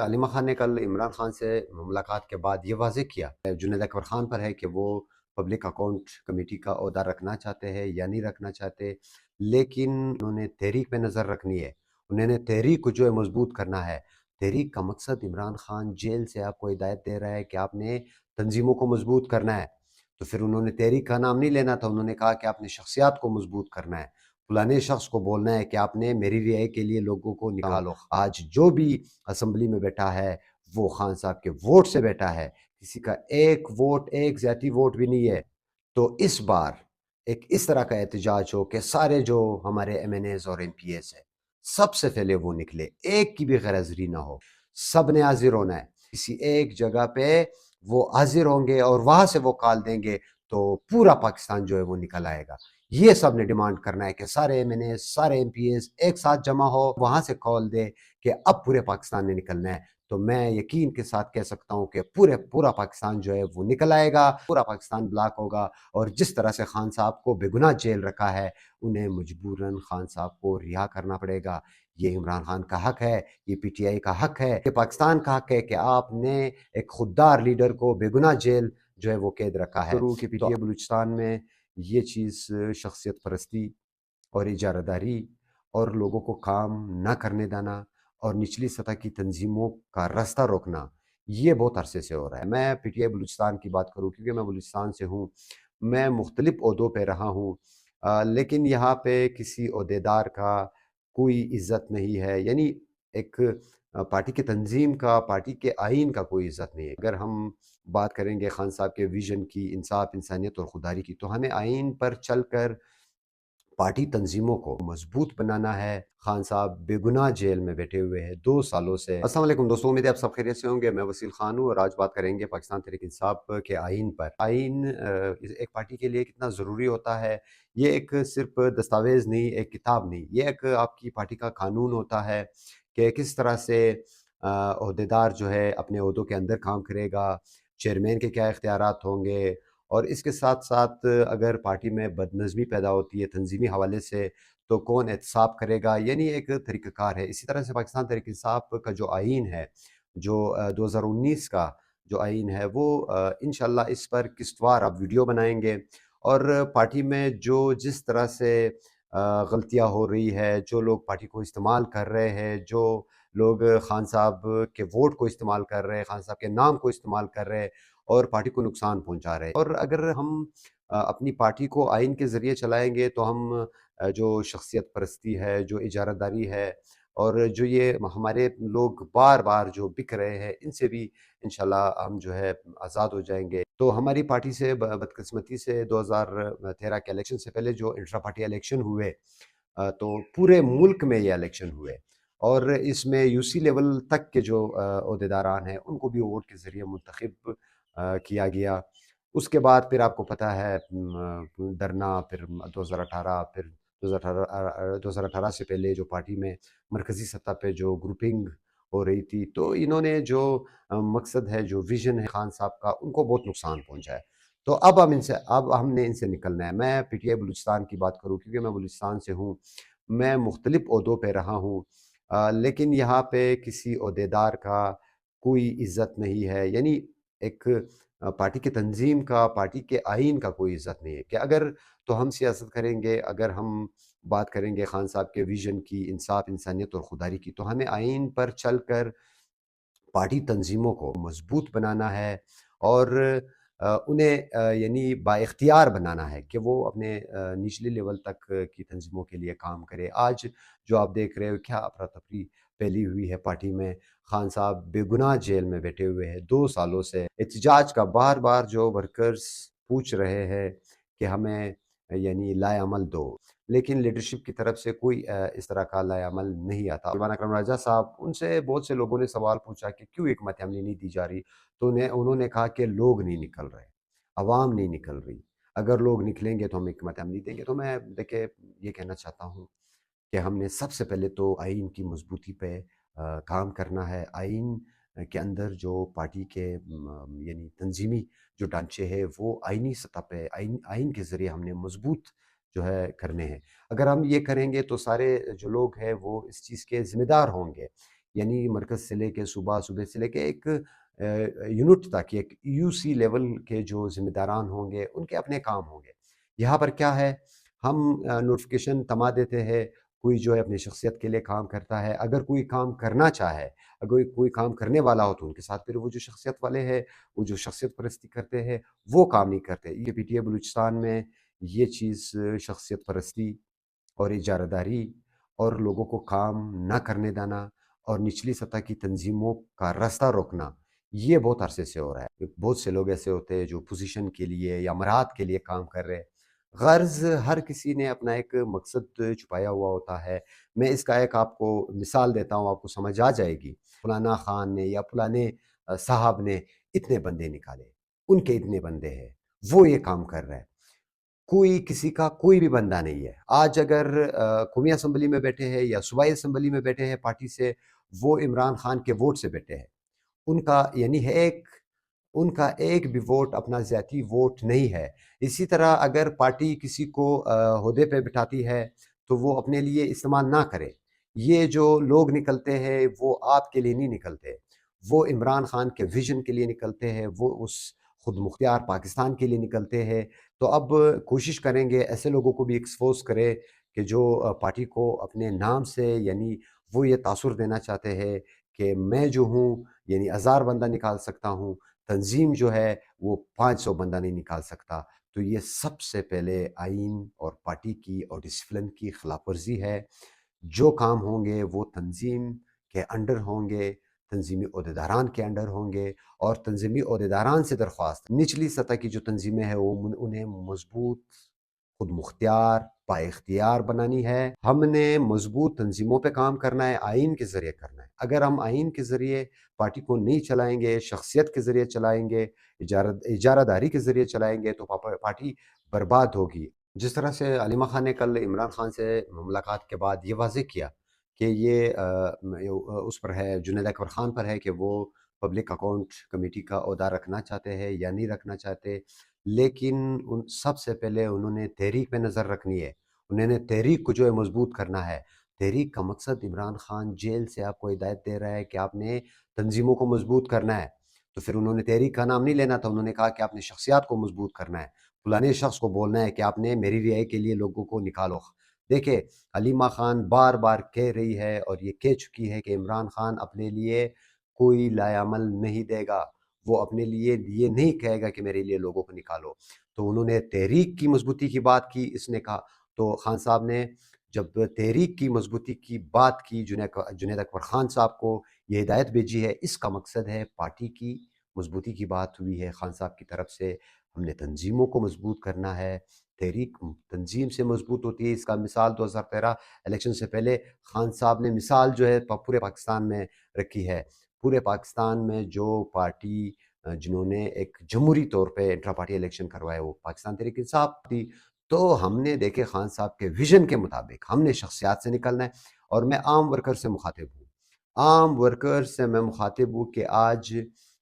علیمہ خان نے کل عمران خان سے ملاقات کے بعد یہ واضح کیا جنید اکبر خان پر ہے کہ وہ پبلک اکاؤنٹ کمیٹی کا عہدہ رکھنا چاہتے ہیں یا نہیں رکھنا چاہتے، لیکن انہوں نے تحریک پہ نظر رکھنی ہے، انہوں نے تحریک کو جو ہے مضبوط کرنا ہے۔ تحریک کا مقصد عمران خان جیل سے آپ کو ہدایت دے رہا ہے کہ آپ نے تنظیموں کو مضبوط کرنا ہے، تو پھر انہوں نے تحریک کا نام نہیں لینا تھا، انہوں نے کہا کہ آپ نے شخصیات کو مضبوط کرنا ہے، فلانے شخص کو بولنا ہے کہ آپ نے میری رہائی کے لیے لوگوں کو نکالو۔ آج جو بھی اسمبلی میں بیٹھا ہے وہ خان صاحب کے ووٹ سے بیٹھا ہے، کسی کا ایک ووٹ، ایک ذاتی ووٹ بھی نہیں ہے۔ تو اس بار ایک اس طرح کا احتجاج ہو کہ سارے جو ہمارے ایم این ایز اور ایم پی ایس ہے سب سے پہلے وہ نکلے، ایک کی بھی غیر حاضری نہ ہو، سب نے حاضر ہونا ہے، کسی ایک جگہ پہ وہ حاضر ہوں گے اور وہاں سے وہ کال دیں گے تو پورا پاکستان جو ہے وہ نکل آئے گا۔ یہ سب نے ڈیمانڈ کرنا ہے کہ سارے ایم این ایس، سارے ایم پی ایس ایک ساتھ جمع ہو، وہاں سے کال دے کہ اب پورے پاکستان نے نکلنا ہے۔ تو میں یقین کے ساتھ کہہ سکتا ہوں کہ پورا پاکستان جو ہے وہ نکل آئے گا، پورا پاکستان بلاک ہوگا، اور جس طرح سے خان صاحب کو بے گناہ جیل رکھا ہے انہیں مجبوراً خان صاحب کو رہا کرنا پڑے گا۔ یہ عمران خان کا حق ہے، یہ پی ٹی آئی کا حق ہے، یہ پاکستان کا حق ہے کہ آپ نے ایک خوددار لیڈر کو بے گناہ جیل جو ہے وہ قید رکھا ہے۔ کہ پی ٹی آئی بلوچستان میں یہ چیز شخصیت پرستی اور اجارہ داری اور لوگوں کو کام نہ کرنے دینا اور نچلی سطح کی تنظیموں کا راستہ روکنا، یہ بہت عرصے سے ہو رہا ہے۔ میں پی ٹی آئی بلوچستان کی بات کروں کیونکہ میں بلوچستان سے ہوں، میں مختلف عہدوں پہ رہا ہوں، لیکن یہاں پہ کسی عہدیدار کا کوئی عزت نہیں ہے، یعنی ایک پارٹی کی تنظیم کا، پارٹی کے آئین کا کوئی عزت نہیں ہے۔ اگر ہم بات کریں گے خان صاحب کے ویژن کی، انصاف، انسانیت اور خودداری کی، تو ہمیں آئین پر چل کر پارٹی تنظیموں کو مضبوط بنانا ہے۔ خان صاحب بے گناہ جیل میں بیٹھے ہوئے ہیں 2 سالوں سے۔ السلام علیکم دوستوں، امید ہے آپ سب خیریت سے ہوں گے۔ میں وسیل خان ہوں اور آج بات کریں گے پاکستان تحریک انصاف کے آئین پر۔ آئین ایک پارٹی کے لیے کتنا ضروری ہوتا ہے، یہ ایک صرف دستاویز نہیں، ایک کتاب نہیں، یہ ایک آپ کی پارٹی کا قانون ہوتا ہے کہ کس طرح سے عہدیدار جو ہے اپنے عہدوں کے اندر کام کرے گا، چیئرمین کے کیا اختیارات ہوں گے، اور اس کے ساتھ ساتھ اگر پارٹی میں بدنظمی پیدا ہوتی ہے تنظیمی حوالے سے تو کون احتساب کرے گا، یعنی ایک طریقہ کار ہے۔ اسی طرح سے پاکستان تحریک انصاف کا جو آئین ہے، جو 2019 کا جو آئین ہے، وہ انشاءاللہ اس پر قسطوار اب ویڈیو بنائیں گے، اور پارٹی میں جو جس طرح سے غلطیاں ہو رہی ہے، جو لوگ پارٹی کو استعمال کر رہے ہیں، جو لوگ خان صاحب کے ووٹ کو استعمال کر رہے ہیں، خان صاحب کے نام کو استعمال کر رہے ہیں اور پارٹی کو نقصان پہنچا رہے ہیں، اور اگر ہم اپنی پارٹی کو آئین کے ذریعے چلائیں گے تو ہم جو شخصیت پرستی ہے، جو اجارہ داری ہے، اور جو یہ ہمارے لوگ بار بار جو بک رہے ہیں، ان سے بھی انشاءاللہ ہم جو ہے آزاد ہو جائیں گے۔ تو ہماری پارٹی سے بدقسمتی سے 2013 کے الیکشن سے پہلے جو انٹرا پارٹی الیکشن ہوئے، تو پورے ملک میں یہ الیکشن ہوئے، اور اس میں یو سی لیول تک کے جو عہدیداران ہیں ان کو بھی ووٹ کے ذریعے منتخب کیا گیا۔ اس کے بعد پھر آپ کو پتہ ہے دھرنا، پھر 2018، پھر 2018 سے پہلے جو پارٹی میں مرکزی سطح پہ جو گروپنگ ہو رہی تھی، تو انہوں نے جو مقصد ہے، جو ویژن ہے خان صاحب کا، ان کو بہت نقصان پہنچا ہے۔ تو اب ہم نے ان سے نکلنا ہے۔ میں پی ٹی آئی بلوچستان کی بات کروں کیونکہ میں بلوچستان سے ہوں، میں مختلف عہدوں پہ رہا ہوں، لیکن یہاں پہ کسی عہدیدار کا کوئی عزت نہیں ہے، یعنی ایک پارٹی کی تنظیم کا، پارٹی کے آئین کا کوئی عزت نہیں ہے کہ اگر تو ہم سیاست کریں گے، اگر ہم بات کریں گے خان صاحب کے ویژن کی، انصاف، انسانیت اور خودداری کی، تو ہمیں آئین پر چل کر پارٹی تنظیموں کو مضبوط بنانا ہے، اور انہیں یعنی با اختیار بنانا ہے کہ وہ اپنے نچلی لیول تک کی تنظیموں کے لیے کام کرے۔ آج جو آپ دیکھ رہے ہو کیا افراتفری پھیلی ہوئی ہے پارٹی میں، خان صاحب بے گناہ جیل میں بیٹھے ہوئے ہیں 2 سالوں سے۔ احتجاج کا بار بار جو ورکرز پوچھ رہے ہیں کہ ہمیں یعنی لائے عمل دو، لیکن لیڈرشپ کی طرف سے کوئی اس طرح کا لائے عمل نہیں آتا۔ مولانا اکرم راجہ صاحب، ان سے بہت سے لوگوں نے سوال پوچھا کہ کیوں حکمت عملی نہیں دی جا رہی، تو انہوں نے کہا کہ لوگ نہیں نکل رہے، عوام نہیں نکل رہی، اگر لوگ نکلیں گے تو ہم حکمت عملی دیں گے۔ تو میں دیکھیں یہ کہنا چاہتا ہوں کہ ہم نے سب سے پہلے تو آئین کی مضبوطی پہ کام کرنا ہے۔ آئین کے اندر جو پارٹی کے یعنی تنظیمی جو ڈھانچے ہیں وہ آئینی سطح پہ آئین کے ذریعے ہم نے مضبوط جو ہے کرنے ہیں۔ اگر ہم یہ کریں گے تو سارے جو لوگ ہیں وہ اس چیز کے ذمہ دار ہوں گے یعنی مرکز سے لے کے صوبہ، صوبے سے لے کے ایک یونٹ تک، ایک یو سی لیول کے جو ذمہ داران ہوں گے ان کے اپنے کام ہوں گے۔ یہاں پر کیا ہے، ہم نوٹیفکیشن تما دیتے ہیں، کوئی جو ہے اپنی شخصیت کے لیے کام کرتا ہے، اگر کوئی کام کرنا چاہے، اگر کوئی کام کرنے والا ہو تو ان کے ساتھ پھر وہ جو شخصیت والے ہیں، وہ جو شخصیت پرستی کرتے ہیں وہ کام نہیں کرتے۔ یہ پی ٹی اے بلوچستان میں یہ چیز شخصیت پرستی اور اجارہ داری اور لوگوں کو کام نہ کرنے دینا اور نچلی سطح کی تنظیموں کا راستہ روکنا، یہ بہت عرصے سے ہو رہا ہے۔ بہت سے لوگ ایسے ہوتے ہیں جو پوزیشن کے لیے یا مراعات کے لیے کام کر رہے ہیں۔ غرض ہر کسی نے اپنا ایک مقصد چھپایا ہوا ہوتا ہے۔ میں اس کا ایک آپ کو مثال دیتا ہوں، آپ کو سمجھ آ جائے گی۔ فلانا خان نے یا فلانے صاحب نے اتنے بندے نکالے، ان کے اتنے بندے ہیں، وہ یہ کام کر رہے ہیں۔ کوئی کسی کا کوئی بھی بندہ نہیں ہے۔ آج اگر قومی اسمبلی میں بیٹھے ہیں یا صوبائی اسمبلی میں بیٹھے ہیں پارٹی سے، وہ عمران خان کے ووٹ سے بیٹھے ہیں۔ ان کا یعنی ہے ان کا ایک بھی ووٹ اپنا ذاتی ووٹ نہیں ہے۔ اسی طرح اگر پارٹی کسی کو عہدے پہ بٹھاتی ہے تو وہ اپنے لیے استعمال نہ کرے۔ یہ جو لوگ نکلتے ہیں وہ آپ کے لیے نہیں نکلتے، وہ عمران خان کے ویژن کے لیے نکلتے ہیں، وہ اس خود مختار پاکستان کے لیے نکلتے ہیں۔ تو اب کوشش کریں گے ایسے لوگوں کو بھی ایکسپوز کرے کہ جو پارٹی کو اپنے نام سے، یعنی وہ یہ تاثر دینا چاہتے ہیں کہ میں جو ہوں یعنی 1000 بندہ نکال سکتا ہوں، تنظیم جو ہے وہ 500 بندہ نہیں نکال سکتا۔ تو یہ سب سے پہلے آئین اور پارٹی کی اور ڈسپلن کی خلاف ورزی ہے۔ جو کام ہوں گے وہ تنظیم کے انڈر ہوں گے، تنظیمی عہدیداران کے انڈر ہوں گے، اور تنظیمی عہدیداران سے درخواست نچلی سطح کی جو تنظیمیں ہیں وہ انہیں مضبوط، خود مختار، با اختیار بنانی ہے۔ ہم نے مضبوط تنظیموں پہ کام کرنا ہے، آئین کے ذریعے کرنا ہے۔ اگر ہم آئین کے ذریعے پارٹی کو نہیں چلائیں گے، شخصیت کے ذریعے چلائیں گے، اجارہ داری کے ذریعے چلائیں گے تو پارٹی برباد ہوگی۔ جس طرح سے علیمہ خان نے کل عمران خان سے ملاقات کے بعد یہ واضح کیا کہ یہ اس پر ہے، جنید اکبر خان پر ہے کہ وہ پبلک اکاؤنٹ کمیٹی کا عہدہ رکھنا چاہتے ہیں یا نہیں رکھنا چاہتے، لیکن سب سے پہلے انہوں نے تحریک پہ نظر رکھنی ہے۔ انہوں نے تحریک کو جو ہے مضبوط کرنا ہے۔ تحریک کا مقصد، عمران خان جیل سے آپ کو ہدایت دے رہا ہے کہ آپ نے تنظیموں کو مضبوط کرنا ہے، تو پھر انہوں نے تحریک کا نام نہیں لینا تھا، انہوں نے کہا کہ آپ نے شخصیات کو مضبوط کرنا ہے، فلانے شخص کو بولنا ہے کہ آپ نے میری رہائی کے لیے لوگوں کو نکالو۔ دیکھیں، علیمہ خان بار بار کہہ رہی ہے اور یہ کہہ چکی ہے کہ عمران خان اپنے لیے کوئی لائے عمل نہیں دے گا، وہ اپنے لیے یہ نہیں کہے گا کہ میرے لیے لوگوں کو نکالو۔ تو انہوں نے تحریک کی مضبوطی کی بات کی، اس نے کہا تو خان صاحب نے جب تحریک کی مضبوطی کی بات کی، جنید اکبر خان صاحب کو یہ ہدایت بھیجی ہے، اس کا مقصد ہے پارٹی کی مضبوطی کی بات ہوئی ہے خان صاحب کی طرف سے۔ ہم نے تنظیموں کو مضبوط کرنا ہے، تحریک تنظیم سے مضبوط ہوتی ہے۔ اس کا مثال 2013 الیکشن سے پہلے خان صاحب نے مثال جو ہے پورے پاکستان میں رکھی ہے۔ پورے پاکستان میں جو پارٹی جنہوں نے ایک جمہوری طور پہ انٹرا پارٹی الیکشن کروائے وہ پاکستان تحریک انصاف تھی۔ تو ہم نے دیکھے خان صاحب کے ویژن کے مطابق ہم نے شخصیات سے نکلنا ہے، اور میں عام ورکر سے مخاطب ہوں۔ عام ورکر سے میں مخاطب ہوں کہ آج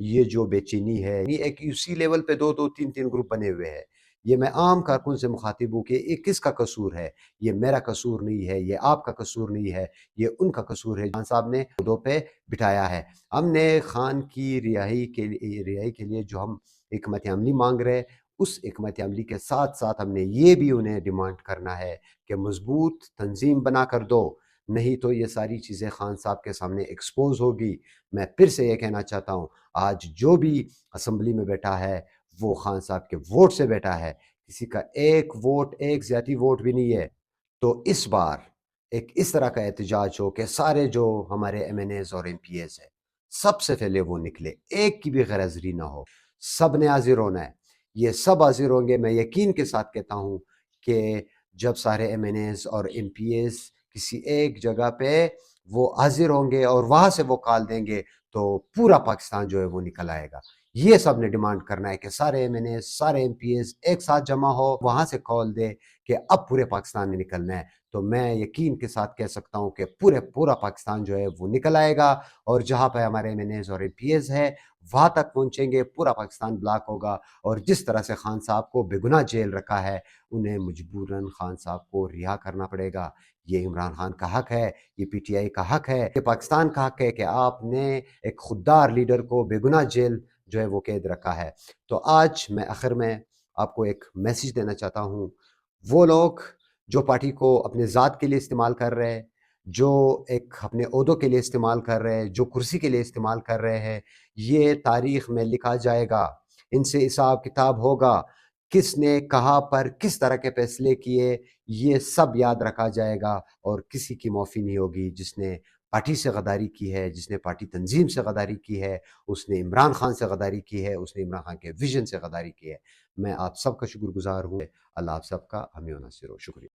یہ جو بے چینی ہے، یہ ایک اسی لیول پہ دو تین گروپ بنے ہوئے ہیں۔ یہ میں عام کارکن سے مخاطب ہوں کہ یہ کس کا قصور ہے؟ یہ میرا قصور نہیں ہے، یہ آپ کا قصور نہیں ہے، یہ ان کا قصور ہے۔ خان صاحب نے عہدوں پہ بٹھایا ہے۔ ہم نے خان کی رہائی کے لیے جو ہم حکمت عملی مانگ رہے، اس حکمت عملی کے ساتھ ساتھ ہم نے یہ بھی انہیں ڈیمانڈ کرنا ہے کہ مضبوط تنظیم بنا کر دو، نہیں تو یہ ساری چیزیں خان صاحب کے سامنے ایکسپوز ہوگی۔ میں پھر سے یہ کہنا چاہتا ہوں، آج جو بھی اسمبلی میں بیٹھا ہے وہ خان صاحب کے ووٹ سے بیٹھا ہے، کسی کا ایک ووٹ، ایک ذاتی ووٹ بھی نہیں ہے۔ تو اس بار ایک اس طرح کا احتجاج ہو کہ سارے جو ہمارے ایم این ایز اور ایم پی ایز ہیں سب سے پہلے وہ نکلے، ایک کی بھی غیر حاضری نہ ہو، سب نے حاضر ہونا ہے۔ یہ سب حاضر ہوں گے۔ میں یقین کے ساتھ کہتا ہوں کہ جب سارے ایم این ایز اور ایم پی ایز کسی ایک جگہ پہ وہ حاضر ہوں گے اور وہاں سے وہ کال دیں گے تو پورا پاکستان جو ہے وہ نکل آئے گا۔ یہ سب نے ڈیمانڈ کرنا ہے کہ سارے ایم این ایز، سارے ایم پی ایز ایک ساتھ جمع ہو، وہاں سے کال دے کہ اب پورے پاکستان نے نکلنا ہے۔ تو میں یقین کے ساتھ کہہ سکتا ہوں کہ پورا پاکستان جو ہے وہ نکل آئے گا، اور جہاں پہ ہمارے ایم این ایز اور ایم پی ایز ہے وہاں تک پہنچیں گے، پورا پاکستان بلاک ہوگا۔ اور جس طرح سے خان صاحب کو بے گناہ جیل رکھا ہے، انہیں مجبوراً خان صاحب کو رہا کرنا پڑے گا۔ یہ عمران خان کا حق ہے، یہ پی ٹی آئی کا حق ہے، یہ پاکستان کا حق ہے کہ آپ نے ایک خوددار لیڈر کو بے گناہ جیل جو ہے وہ قید رکھا ہے۔ تو آج میں آخر میں آپ کو ایک میسیج دینا چاہتا ہوں، وہ لوگ جو پارٹی کو اپنے ذات کے لیے استعمال کر رہے ہیں، جو ایک اپنے عہدوں کے لیے استعمال کر رہے ہیں، جو کرسی کے لیے استعمال کر رہے ہیں، یہ تاریخ میں لکھا جائے گا، ان سے حساب کتاب ہوگا، کس نے کہاں پر کس طرح کے فیصلے کیے، یہ سب یاد رکھا جائے گا، اور کسی کی معافی نہیں ہوگی۔ جس نے پارٹی سے غداری کی ہے، جس نے پارٹی تنظیم سے غداری کی ہے، اس نے عمران خان سے غداری کی ہے، اس نے عمران خان کے ویژن سے غداری کی ہے۔ میں آپ سب کا شکر گزار ہوں۔ اللہ آپ سب کا حامی و ناصر ہو۔ شکریہ۔